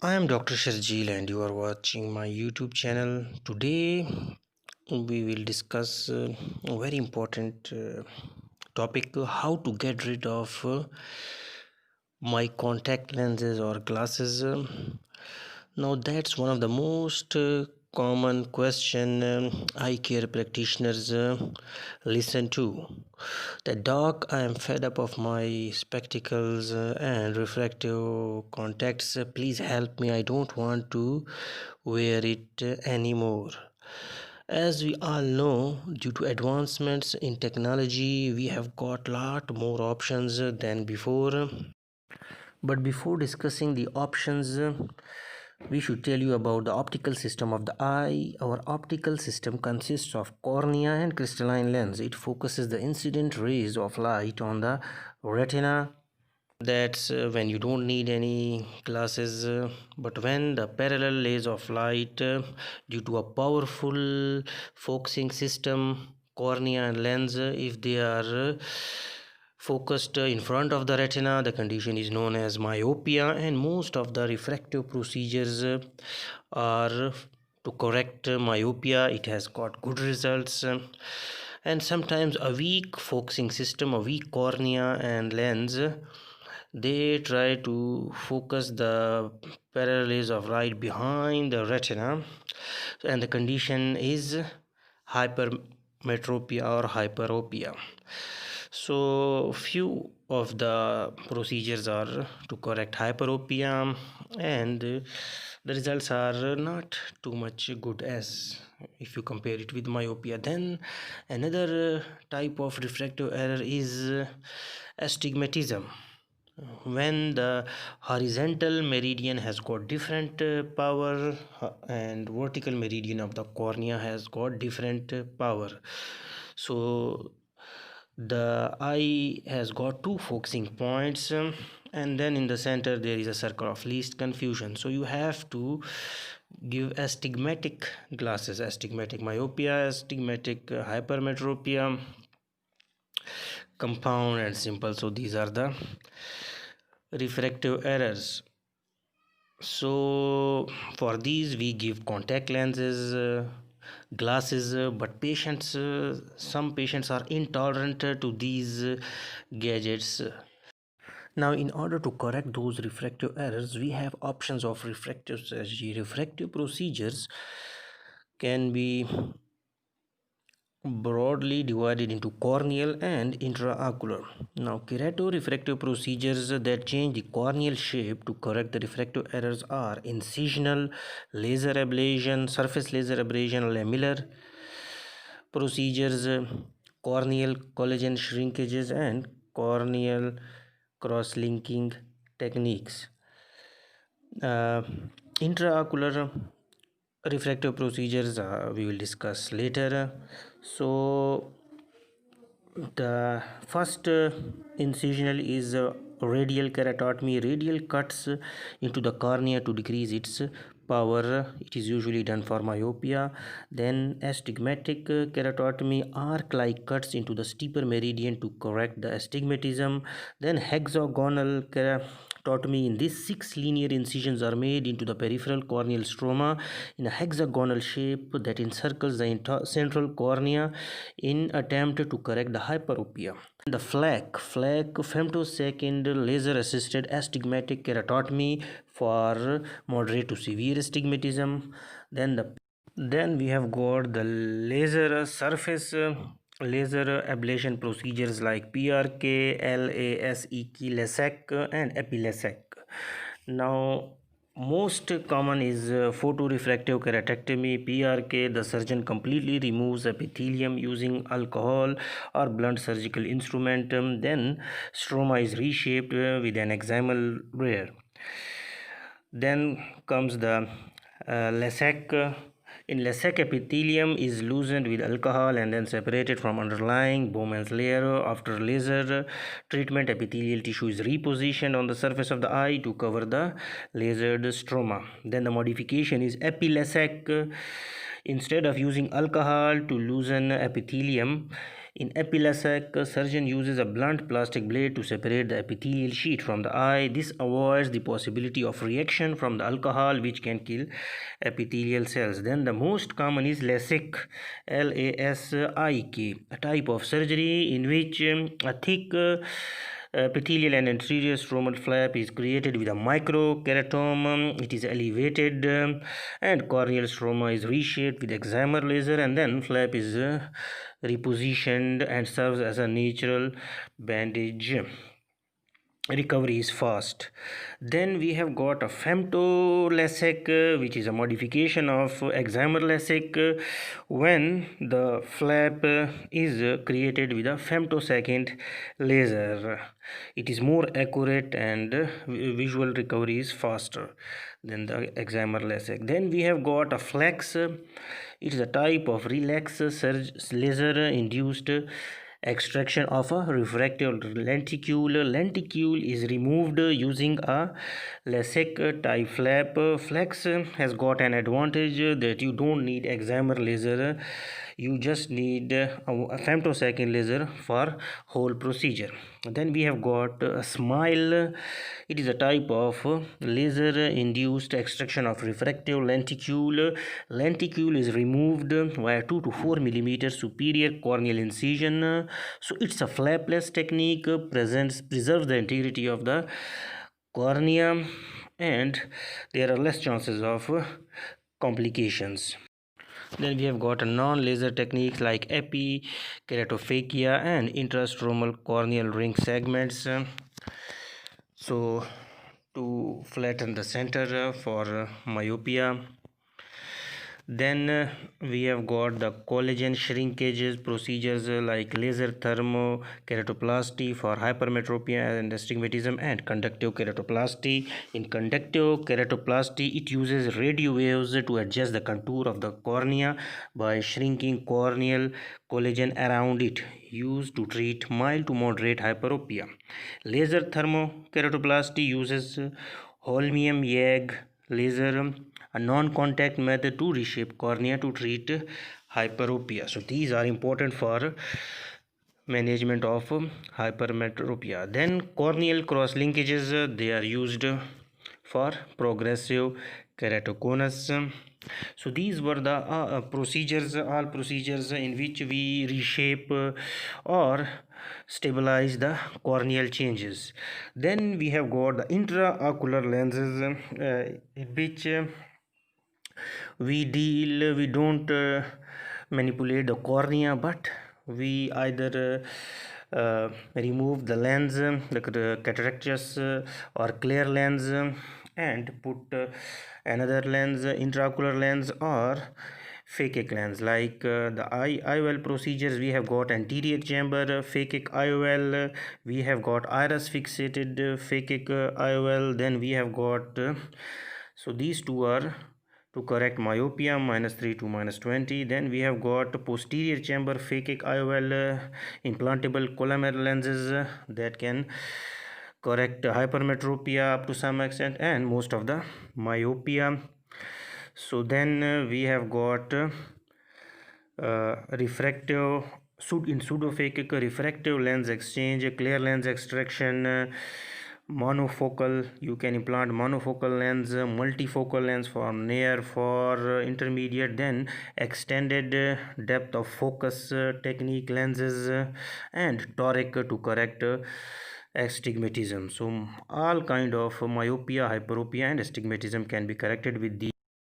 I am Dr. Sharjeel and you are watching my YouTube channel. Today we will discuss a very important topic, how to get rid of my contact lenses or glasses. Now that's one of the most common question eye care practitioners listen to. The doc, I am fed up of my spectacles and refractive contacts. Please help me. I don't want to wear it anymore. As we all know, due to advancements in technology, we have got lot more options than before. But before discussing the options, we should tell you about the optical system of the eye. Our optical system consists of cornea and crystalline lens. It focuses the incident rays of light on the retina. That's when you don't need any glasses, but when the parallel rays of light, due to a powerful focusing system, cornea and lens, if they are focused in front of the retina, the condition is known as myopia, and most of the refractive procedures are to correct myopia. It has got good results, and sometimes a weak focusing system, a weak cornea and lens, they try to focus the parallel rays of light behind the retina, and the condition is hypermetropia or hyperopia. So few of the procedures are to correct hyperopia, and the results are not too much good as if you compare it with myopia. Then another type of refractive error is astigmatism, when the horizontal meridian has got different power and vertical meridian of the cornea has got different power. So the eye has got two focusing points, and then in the center there is a circle of least confusion. So you have to give astigmatic glasses, astigmatic myopia, astigmatic hypermetropia, compound and simple. So these are the refractive errors. So for these we give contact lenses, glasses, but patients, some patients are intolerant to these gadgets. Now in order to correct those refractive errors, we have options of refractive surgery. Refractive procedures can be broadly divided into corneal and intraocular. Now, keratorefractive procedures that change the corneal shape to correct the refractive errors are incisional, laser ablation, surface laser ablation, lamellar procedures, corneal collagen shrinkages, and corneal cross-linking techniques. Uh, Intraocular refractive procedures we will discuss later. So the first incisional is radial keratotomy. Radial cuts into the cornea to decrease its power. It is usually done for myopia. Then astigmatic keratotomy, arc like cuts into the steeper meridian to correct the astigmatism. Then hexagonal keratotomy. In this, 6 linear incisions are made into the peripheral corneal stroma in a hexagonal shape that encircles the central cornea in attempt to correct the hyperopia. The FLAC femtosecond laser assisted astigmatic keratotomy for moderate to severe astigmatism. Then we have got the laser surface laser ablation procedures like PRK, LASEK, and epi-LASEK. Now most common is photorefractive keratectomy, PRK. The surgeon completely removes epithelium using alcohol or blunt surgical instrument. Then stroma is reshaped with an excimal rear. Then comes the LASEK. In LASEK, epithelium is loosened with alcohol and then separated from underlying Bowman's layer. After laser treatment, epithelial tissue is repositioned on the surface of the eye to cover the lasered stroma. Then the modification is epi-LASEK. Instead of using alcohol to loosen epithelium, In LASEK, surgeon uses a blunt plastic blade to separate the epithelial sheet from the eye. This avoids the possibility of reaction from the alcohol, which can kill epithelial cells. Then the most common is LASIK, LASIK, a type of surgery in which a thick epithelial and anterior stromal flap is created with a microkeratome. It is elevated and corneal stroma is reshaped with excimer laser, and then flap is repositioned and serves as a natural bandage. Recovery is fast. Then we have got a femto LASEK, which is a modification of excimer LASEK, when the flap is created with a femtosecond laser. It is more accurate and visual recovery is faster than the excimer LASEK. Then we have got a flex. It is a type of relax laser induced extraction of a refractive lenticule. Lenticule is removed using a LASEK type flap. Flex has got an advantage that you don't need excimer laser, you just need a femtosecond laser for whole procedure. Then we have got a smile. It is a type of laser induced extraction of refractive lenticule. Lenticule is removed via 2 to 4 millimeter superior corneal incision. So it's a flapless technique, preserves the integrity of the cornea, and there are less chances of complications. Then we have got a non-laser techniques like epikeratophakia and intrastromal corneal ring segments. So to flatten the center for myopia. Then we have got the collagen shrinkage procedures like laser thermokeratoplasty for hypermetropia and astigmatism, and conductive keratoplasty. In conductive keratoplasty, it uses radio waves to adjust the contour of the cornea by shrinking corneal collagen around it, used to treat mild to moderate hyperopia. Laser thermokeratoplasty uses holmium YAG laser, a non-contact method to reshape cornea to treat hyperopia. So these are important for management of hypermetropia. Then corneal cross linkages, they are used for progressive keratoconus. So these were the all procedures in which we reshape or stabilize the corneal changes. Then we have got the intraocular lenses, in which we don't manipulate the cornea, but we either remove the lens, the cataractus or clear lens, and put another lens, intraocular lens or phakic lens. Like the IOL procedures, we have got anterior chamber phakic IOL, we have got iris fixated phakic IOL, then we have got so these two are to correct myopia -3 to -20. Then we have got posterior chamber phakic IOL implantable collamer lenses that can correct hypermetropia up to some extent and most of the myopia. So then we have got refractive in pseudophakic refractive lens exchange, clear lens extraction, monofocal, you can implant monofocal lens, multifocal lens for near, for intermediate, then extended depth of focus technique lenses, and toric to correct astigmatism. So all kind of myopia, hyperopia and astigmatism can be corrected with the